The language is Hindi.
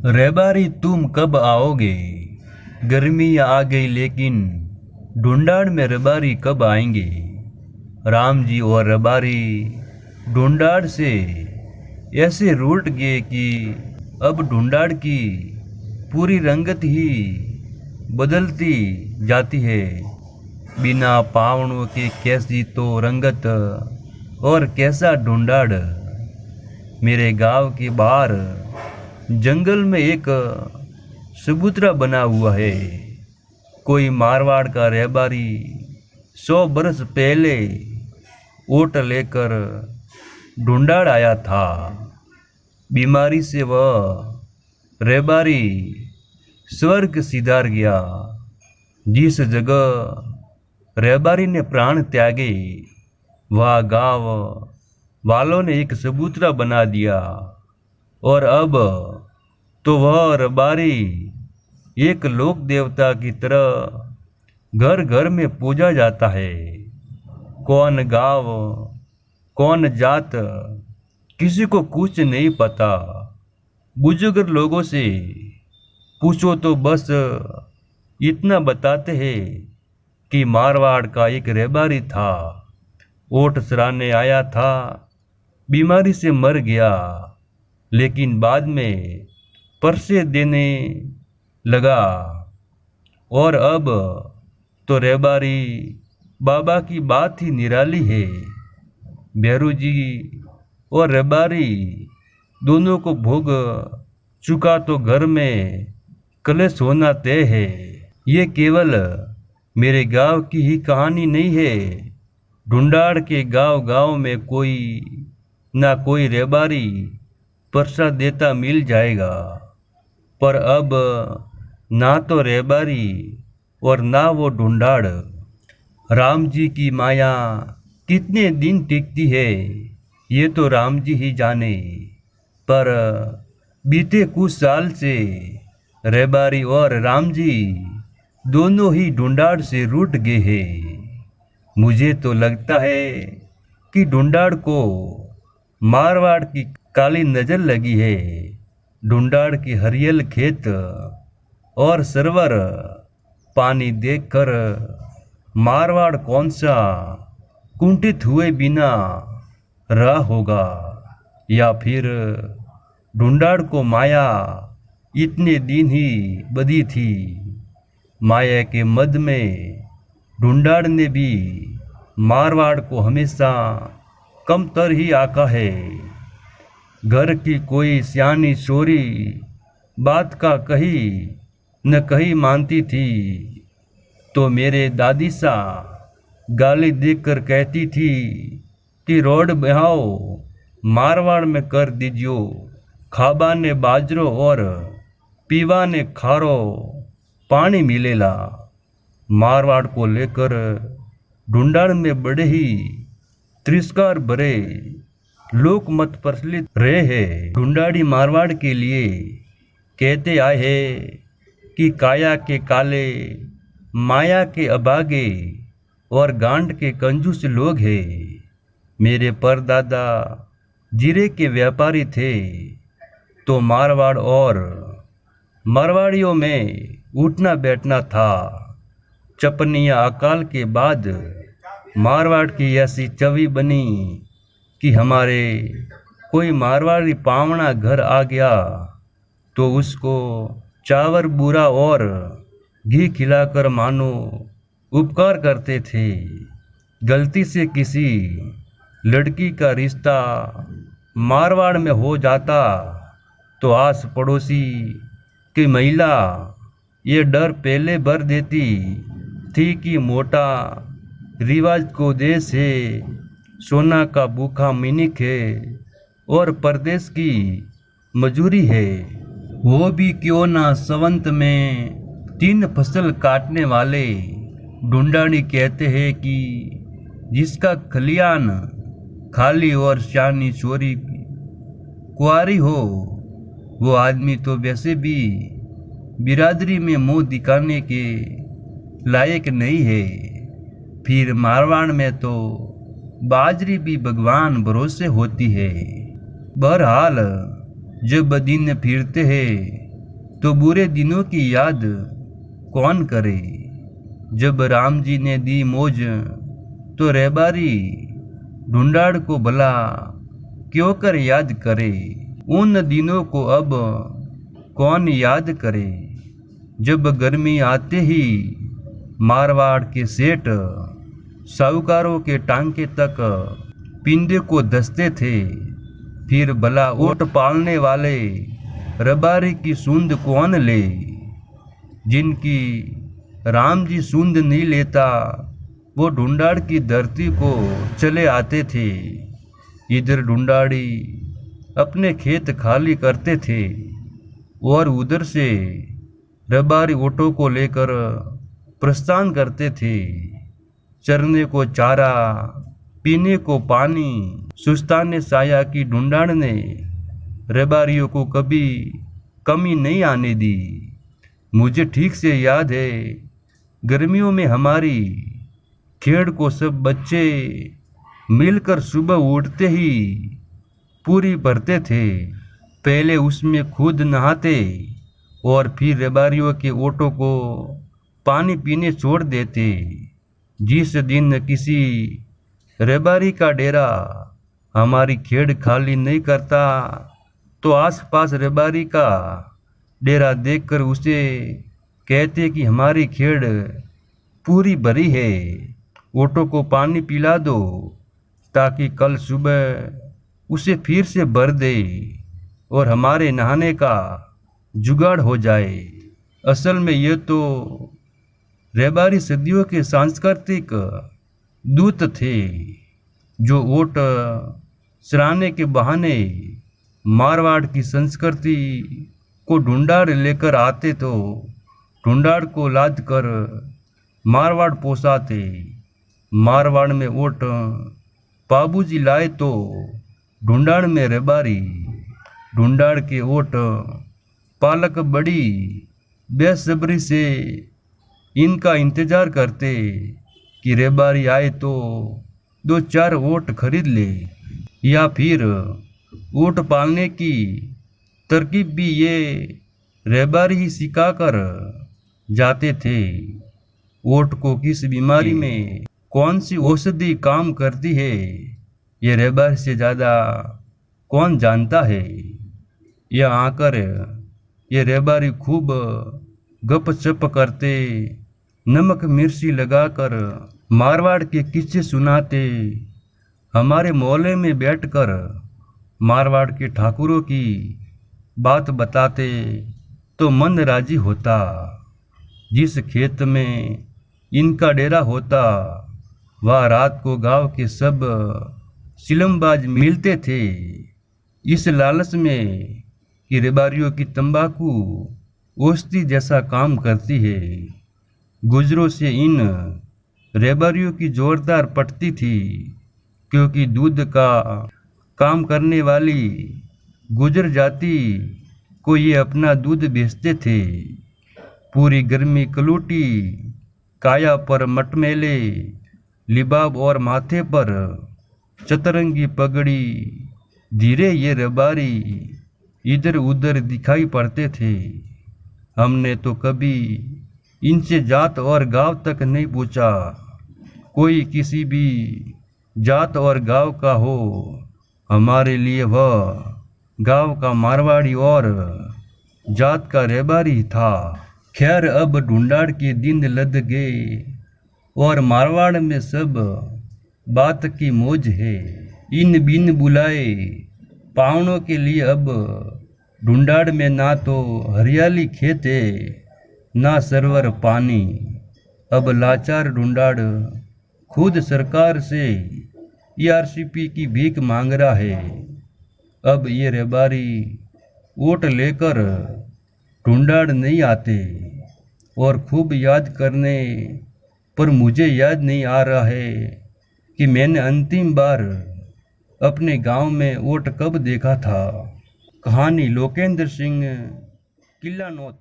रेबारी तुम कब आओगे? गर्मी आ गई लेकिन ढूंढाड़ में रबारी कब आएंगे? राम जी और रबारी ढूंढाड़ से ऐसे रूठ गए कि अब ढूंढाड़ की पूरी रंगत ही बदलती जाती है। बिना पावड़ों के कैसी तो रंगत और कैसा ढूंढाड़। मेरे गांव के बाहर जंगल में एक चबूतरा बना हुआ है। कोई मारवाड़ का रहबारी 100 बरस पहले ओट लेकर ढूंढाड़ आया था। बीमारी से वह रहबारी स्वर्ग सिधार गया। जिस जगह रहबारी ने प्राण त्यागे वह गांव वालों ने एक चबूतरा बना दिया और अब तो वह रबारी एक लोक देवता की तरह घर घर में पूजा जाता है। कौन गांव कौन जात किसी को कुछ नहीं पता। बुजुर्ग लोगों से पूछो तो बस इतना बताते हैं कि मारवाड़ का एक रहबारी था, ओट सराहने आया था, बीमारी से मर गया, लेकिन बाद में परसे देने लगा। और अब तो रहबारी बाबा की बात ही निराली है। भैरू जी और रहबारी दोनों को भोग चुका तो घर में कलेश होना तय है। ये केवल मेरे गांव की ही कहानी नहीं है। ढूंढाड़ के गांव गांव में कोई ना कोई रहबारी परसा देता मिल जाएगा। पर अब ना तो रहबारी और ना वो ढूंढाड़। राम जी की माया कितने दिन टिकती है ये तो राम जी ही जाने। पर बीते कुछ साल से रहबारी और राम जी दोनों ही ढूंढाड़ से रूठ गए हैं। मुझे तो लगता है कि ढूंढाड़ को मारवाड़ की काली नजर लगी है। ढूंढाड़ की हरियल खेत और सरवर पानी देखकर मारवाड़ कौन सा कुंठित हुए बिना रहा होगा, या फिर ढूंढाड़ को माया इतने दिन ही बधी थी। माया के मद में ढूंढाड़ ने भी मारवाड़ को हमेशा कमतर ही आका है। घर की कोई सियानी चोरी बात का कही न कही मानती थी तो मेरे दादी सा गाली देकर कहती थी कि रोड बहाओ मारवाड़ में कर दीजियो। खाबा ने बाजरो और पीवा ने खारो पानी मिलेला। मारवाड़ को लेकर ढूंढाड़ में बड़े ही तिरस्कार भरे लोक मत प्रचलित रहे हैं। ढूंढाड़ी मारवाड़ के लिए कहते आए हैं कि काया के काले, माया के अभागे और गांड के कंजूस लोग हैं। मेरे परदादा जीरे के व्यापारी थे तो मारवाड़ और मारवाड़ियों में उठना बैठना था। चपनिया अकाल के बाद मारवाड़ की ऐसी छवि बनी कि हमारे कोई मारवाड़ी पावना घर आ गया तो उसको चावल बूरा और घी खिलाकर मानो उपकार करते थे। गलती से किसी लड़की का रिश्ता मारवाड़ में हो जाता तो आस पड़ोसी की महिला ये डर पहले भर देती थी कि मोटा रिवाज को देश है, सोना का भूखा मिनिक है और परदेश की मजूरी है। वो भी क्यों ना संवंत में 3 फसल काटने वाले। ढूंढाड़ी कहते हैं कि जिसका खलियान खाली और शानी चोरी कुआरी हो वो आदमी तो वैसे भी बिरादरी में मुंह दिखाने के लायक नहीं है। फिर मारवाड़ में तो बाजरी भी भगवान भरोसे होती है। बहरहाल जब दिन फिरते हैं तो बुरे दिनों की याद कौन करे। जब राम जी ने दी मौज तो रहबारी ढूंढाड़ को भला क्यों कर याद करे। उन दिनों को अब कौन याद करे। जब गर्मी आते ही मारवाड़ के सेठ साहूकारों के टांके तक पिंडे को दसते थे। फिर भला ऊँट पालने वाले रबारी की सूंद कौन ले। जिनकी राम जी सूंद नहीं लेता वो ढूंढाड़ की धरती को चले आते थे। इधर ढूंढाड़ी अपने खेत खाली करते थे और उधर से रबारी ऊँटों को लेकर प्रस्थान करते थे। चरने को चारा, पीने को पानी, सुस्ताने साया की ढूंढाड़ ने रबारियों को कभी कमी नहीं आने दी। मुझे ठीक से याद है गर्मियों में हमारी खेड़ को सब बच्चे मिलकर सुबह उठते ही पूरी भरते थे। पहले उसमें खुद नहाते और फिर रबारियों के ऊँटों को पानी पीने छोड़ देते। जिस दिन किसी रबारी का डेरा हमारी खेड़ खाली नहीं करता तो आसपास रबारी का डेरा देखकर उसे कहते कि हमारी खेड़ पूरी भरी है, ऊँटों को पानी पिला दो ताकि कल सुबह उसे फिर से भर दे और हमारे नहाने का जुगाड़ हो जाए। असल में ये तो रबारी सदियों के सांस्कृतिक दूत थे जो ऊँट चराने के बहाने मारवाड़ की संस्कृति को ढूंढाड़ लेकर आते तो ढूंढाड़ को लाद कर मारवाड़ पहुँचाते। मारवाड़ में ऊँट बाबूजी लाए तो ढूंढाड़ में रबारी, ढूंढाड़ के ऊँट पालक बड़ी बेसब्री से इनका इंतजार करते कि रबारी आए तो 2-4 ऊँट खरीद ले। या फिर ऊँट पालने की तरकीब भी ये रबारी ही सिखा कर जाते थे। ऊँट को किस बीमारी में कौन सी औषधि काम करती है ये रबारी से ज़्यादा कौन जानता है। यह आकर ये रबारी खूब गपशप करते, नमक मिर्ची लगाकर मारवाड़ के किस्से सुनाते। हमारे मोहल्ले में बैठकर मारवाड़ के ठाकुरों की बात बताते तो मन राजी होता। जिस खेत में इनका डेरा होता वह रात को गांव के सब सिलमबाज मिलते थे इस लालच में कि रबारियों की तंबाकू औषधि जैसा काम करती है। गुजरों से इन रबारियों की जोरदार पटती थी क्योंकि दूध का काम करने वाली गुजर जाति को ये अपना दूध बेचते थे। पूरी गर्मी कलूटी काया पर मटमेले लिबाब और माथे पर चतरंगी पगड़ी धीरे ये रबारी इधर उधर दिखाई पड़ते थे। हमने तो कभी इनसे जात और गांव तक नहीं पूछा। कोई किसी भी जात और गांव का हो, हमारे लिए वह गांव का मारवाड़ी और जात का रबारी था। खैर अब ढूंढाड़ के दिन लद गए और मारवाड़ में सब बात की मौज है। इन बिन बुलाए पावनों के लिए अब ढूंढाड़ में ना तो हरियाली खेत है ना सरवर पानी। अब लाचार ढूंढाड़ खुद सरकार से ERCP की भीख मांग रहा है। अब ये रबारी ऊँट लेकर ढूंढाड़ नहीं आते और खूब याद करने पर मुझे याद नहीं आ रहा है कि मैंने अंतिम बार अपने गांव में ऊँट कब देखा था। कहानी लोकेंद्र सिंह किला नौत।